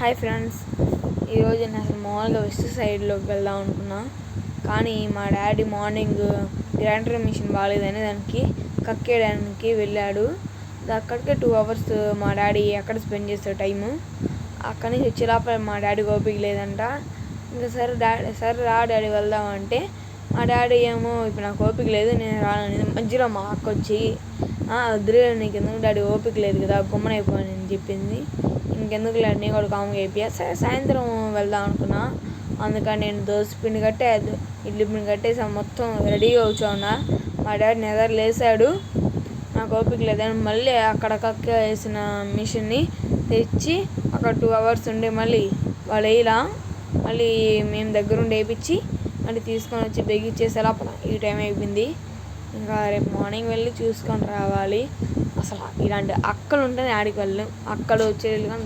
Hi friends, ఈరోజు నేను అసలు మామూలుగా వెస్ట్ సైడ్లోకి వెళ్దాం అనుకున్నా. కానీ మా డాడీ మార్నింగ్ గ్రైండర్ మిషన్ బాగాలేదని దానికి కక్కేయడానికి వెళ్ళాడు. అక్కడికే 2 hours మా డాడీ ఎక్కడ స్పెండ్ చేస్తాడు టైము. అక్కడి నుంచి వచ్చే లోపల మా డాడీకి ఓపిక లేదంట. ఇంకా సరే రా డాడీ వెళ్దామంటే మా డాడీ ఏమో ఇప్పుడు నాకు ఓపిక లేదు, నేను రాను. మధ్యలో మా అక్క వచ్చి వద్దులే నీకు ఎందుకు డాడీ, ఓపిక లేదు కదా, గుమ్మనైపోయానని చెప్పింది. ఇంకెందుకు లేదు, నేను కూడా కామ్గా అయిపోయా. సరే సాయంత్రం వెళ్దాం అనుకున్నా. అందుకని నేను దోశ పిండి ఇడ్లీ పిండి కట్టేసి మొత్తం రెడీగా కూర్చోన్నా. మా డాడీ నిద్ర లేసాడు. నాకు ఓపిక లేదని మళ్ళీ అక్కడ కక్క వేసిన మిషన్ని తెచ్చి అక్కడ 2 hours ఉండి మళ్ళీ వాళ్ళు వేయలా, మళ్ళీ మేము దగ్గరుండి వేయించి మళ్ళీ తీసుకొని వచ్చి బెగిచ్చేసే లోపల ఈ టైం అయిపోయింది. ఇంకా రేపు మార్నింగ్ వెళ్ళి చూసుకొని రావాలి. అసలు ఇలాంటి అక్కలు ఉంటేనే ఆడికి వెళ్ళం. అక్కలు చెల్లెలు కానీ